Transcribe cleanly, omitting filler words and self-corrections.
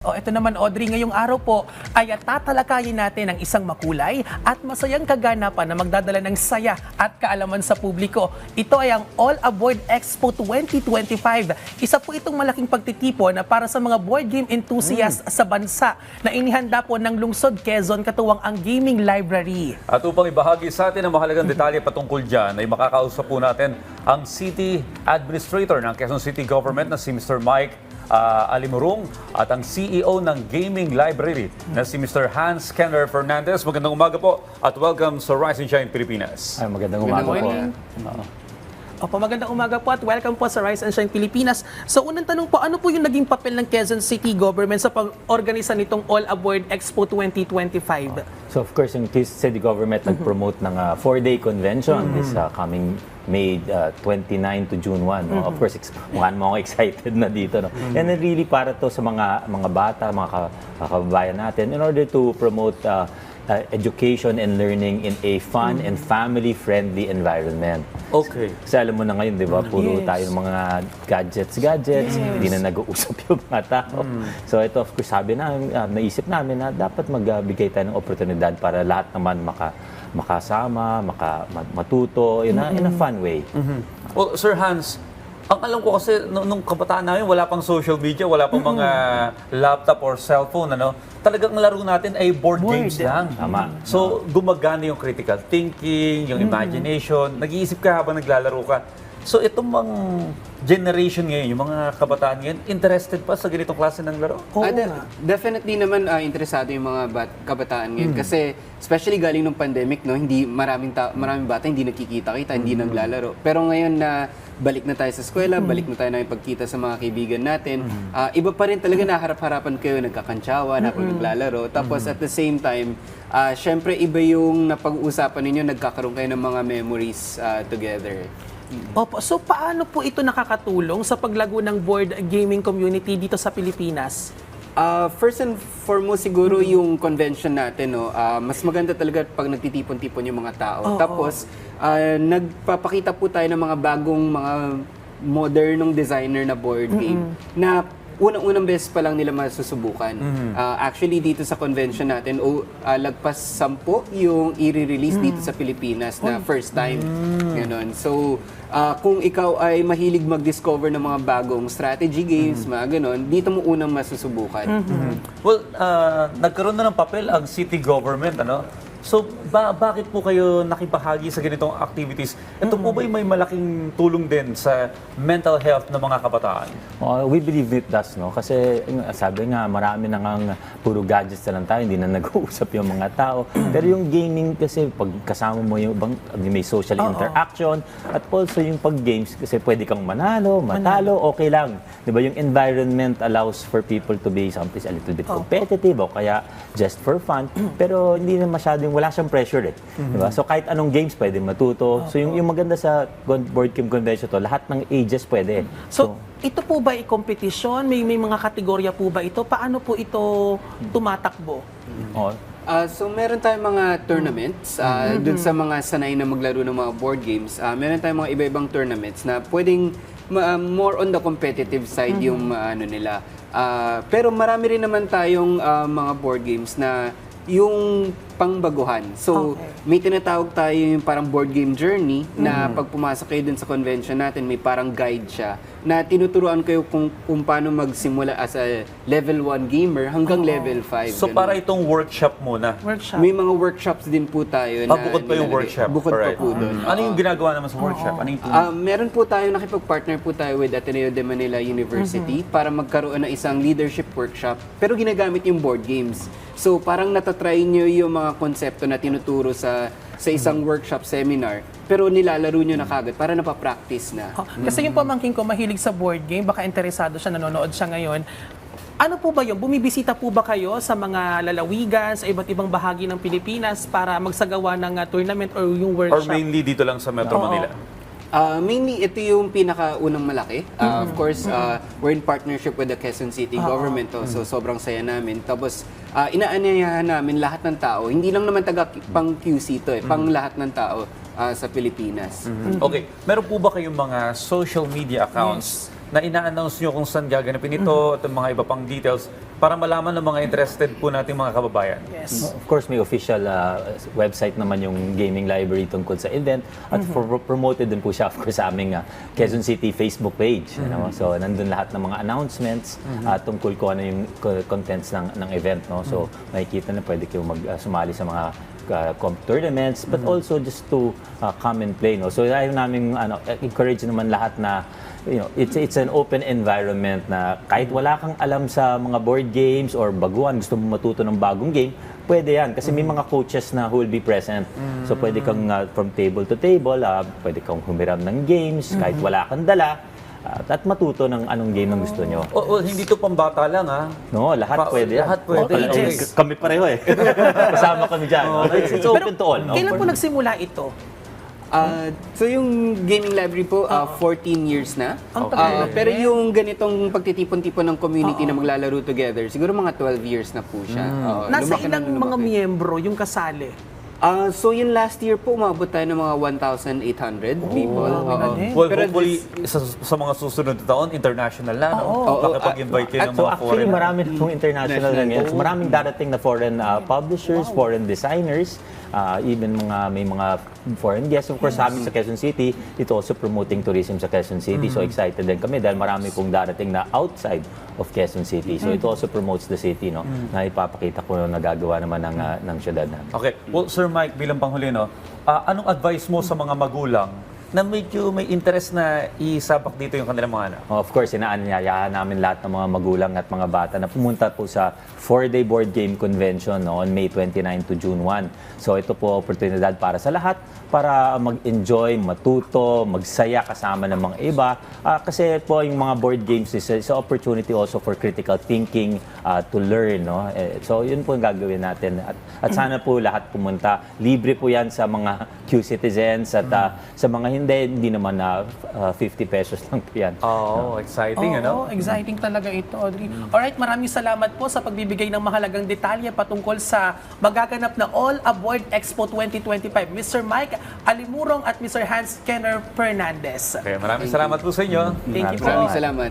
O ito naman Audrey, ngayong araw po ay tatalakayin natin ang isang makulay at masayang kaganapan na magdadala ng saya at kaalaman sa publiko. Ito ay ang All Aboard Expo 2025. Isa po itong malaking pagtitipon na para sa mga board game enthusiasts sa bansa na inihanda po ng Lungsod Quezon katuwang ang Gaming Library. At upang ibahagi sa atin ang mahalagang detalye patungkol dyan, ay makakausap po natin ang City Administrator ng Quezon City Government na si Mr. Mike Alimurong at ang CEO ng Gaming Library na si Mr. Hans Kenner Fernandez. Magandang umaga po at welcome sa Rise and Shine Pilipinas. Ay, magandang umaga po. Opo, magandang umaga po at welcome po sa Rise and Shine Pilipinas. So unang tanong po, ano po yung naging papel ng Quezon City Government sa pag-organisa nitong All Aboard Expo 2025? So of course, yung City Government nag-promote ng 4-day convention this coming May 29 to June 1. No? Of course, mukhaan mo ako excited na dito. No? And then really para to sa mga bata, mga kababayan natin in order to promote education and learning in a fun and family-friendly environment. Okay. Kasi alam mo na ngayon, di ba, puro tayo ng mga gadgets, hindi na nag-uusap yung mga tao. So ito, of course, sabi na, naisip namin na dapat magbigay tayo ng oportunidad para lahat naman makasama, matuto in a fun way. Well, Sir Hans, ang alam ko kasi nung kabataan namin, wala pang social media, wala pang mga laptop or cellphone, ano? Talagang laro natin ay board games lang. Tama. So, gumagana yung critical thinking, yung imagination, nag-iisip ka habang naglalaro ka. So, itong mga generation ngayon, yung mga kabataan ngayon, interested pa sa ganitong klase ng laro? Definitely naman interesado yung mga kabataan ngayon kasi especially galing ng pandemic, no, hindi maraming bata hindi nagkikita-kita, hindi naglalaro. Pero ngayon na balik na tayo sa eskwela, balik na tayo nakipagkita sa mga kaibigan natin, iba pa rin talaga naharap-harapan kayo, nagkakantsawan habang naglalaro. Tapos at the same time, syempre iba yung napag-uusapan ninyo, nagkakaroon kayo ng mga memories together. Opo, so paano po ito nakakatulong sa paglago ng board gaming community dito sa Pilipinas? First and foremost siguro yung convention natin, no, mas maganda talaga pag nagtitipon-tipon yung mga tao. Tapos nagpapakita po tayo ng mga bagong mga modernong designer na board game na unang-unang beses pa lang nila masusubukan. Actually, dito sa convention natin, lagpas 10 yung i-release dito sa Pilipinas na first time. Ganon. So, kung ikaw ay mahilig mag-discover ng mga bagong strategy games, mga ganon, dito mo unang masusubukan. Well, nagkaroon na ng papel ang city government, ano? So, bakit po kayo nakibahagi sa ganitong activities? Ito po ba may malaking tulong din sa mental health ng mga kabataan? We believe it does, no? Kasi sabi nga, marami na ngang puro gadgets na lang tayo, hindi na nag-uusap yung mga tao. Pero yung gaming kasi, pag kasama mo yung ibang, may social interaction, at also yung pag-games, kasi pwede kang matalo, okay lang. Di ba? Yung environment allows for people to be sometimes a little bit competitive, o kaya just for fun. Pero hindi na masyadong wala siyang pressure diba? So kahit anong games pwede matuto. So yung maganda sa board game convention to, lahat ng ages pwede. So ito po ba ay kompetisyon? May mga kategorya po ba ito? Paano po ito tumatakbo? So meron tayong mga tournaments dun sa mga sanay na maglaro ng mga board games. Meron tayong mga iba-ibang tournaments na pwedeng more on the competitive side yung ano nila. Pero marami rin naman tayong mga board games na yung pangbaguhan. So, may tinatawag tayo yung parang board game journey na pag pumasok kayo dun sa convention natin, may parang guide siya na tinuturuan kayo kung paano magsimula as a level 1 gamer hanggang level 5. So, para itong workshop muna? Workshop. May mga workshops din po tayo na Bukod pa yung workshop? Bukod pa Alright. po doon. Ano yung ginagawa naman sa workshop? Ano yung Meron po tayo, nakipag-partner po tayo with Ateneo de Manila University para magkaroon ng isang leadership workshop. Pero ginagamit yung board games. So parang natatry nyo yung mga konsepto na tinuturo sa isang workshop seminar, pero nilalaro nyo na kagad para napapractice na. Kasi yung pamangkin ko mahilig sa board game, baka interesado siya, nanonood siya ngayon. Ano po ba yun? Bumibisita po ba kayo sa mga lalawigan, sa iba't ibang bahagi ng Pilipinas para magsagawa ng tournament or yung Or workshop? mainly dito lang sa Metro Manila? Mainly, ito yung pinakaunang malaki. Of course, we're in partnership with the Quezon City government. So, sobrang saya namin. Tapos, inaanyayahan namin lahat ng tao. Hindi lang naman pang QC to pang lahat ng tao sa Pilipinas. Okay. Meron po ba kayong mga social media accounts na ina-announce nyo kung saan gaganapin ito at yung mga iba pang details para malaman ng mga interested po nating mga kababayan? Yes. Of course, may official website naman yung gaming library tungkol sa event at promoted din po siya, of course, sa aming Quezon City Facebook page. You know? So, nandun lahat ng mga announcements tungkol kung ano yung contents ng event. No? So, makikita na pwede kayo sumali sa mga tournaments, but also just to come and play. No? So, ayaw namin encourage naman lahat na it's an open environment na kahit wala kang alam sa mga board games or baguhan, gusto mo matuto ng bagong game, pwede yan. Kasi may mga coaches na who will be present. So pwede kang from table to table, pwede kang humiram ng games kahit wala kang dala. At matuto ng anong game ang gusto nyo. Hindi to pambata lang, ha? No, lahat pwede yan. Lahat pwede. All ages. Kami pareho eh. Kasama kami dyan. No? It's open to all. No? Kailan po nagsimula ito? So yung gaming library po, 14 years na. Ang tagal na Pero rin. yung ganitong pagtitipon-tipon ng community na maglalaro together, siguro mga 12 years na po siya. Nasa Lumaki na ilang mga lumaki. miyembro yung kasali? So yung last year po, umabot tayo ng mga 1,800 people. grabe na din. Well, Pero hopefully, sa mga susunod na taon, international na, no? Oo. Makipag-invite kayo ng So mga actually, foreign. marami na pong international na ngayon. So, maraming darating na foreign publishers, foreign designers, even may mga foreign guests. Of course, sa amin sa Quezon City, ito also promoting tourism sa Quezon City. So excited din kami dahil marami pong darating na outside of Quezon City. So it also promotes the city, no? Na ipapakita ko na nagagawa naman ng syudad namin. Okay. Well, Sir Mike, bilang panghuli, no? Anong advice mo sa mga magulang na medyo may interest na isabak dito yung kanilang mga anak? Of course, inaanyayahan namin lahat ng mga magulang at mga bata na pumunta po sa 4-day board game convention no, on May 29 to June 1. So ito po oportunidad para sa lahat para mag-enjoy, matuto, magsaya kasama ng mga iba. Kasi po yung mga board games is an opportunity also for critical thinking to learn. No? So yun po yung gagawin natin. At sana po lahat pumunta. Libre po yan sa mga Q-citizens at sa mga hindi naman na 50 pesos lang po yan. Oh, exciting, ano? Exciting talaga ito, Audrey. Alright, maraming salamat po sa pagbibigay ng mahalagang detalye patungkol sa magaganap na All Aboard Expo 2025. Mr. Mike Alimurong at Mr. Hans Kenner Fernandez. Okay, maraming salamat po sa inyo. Thank you po. Maraming salamat.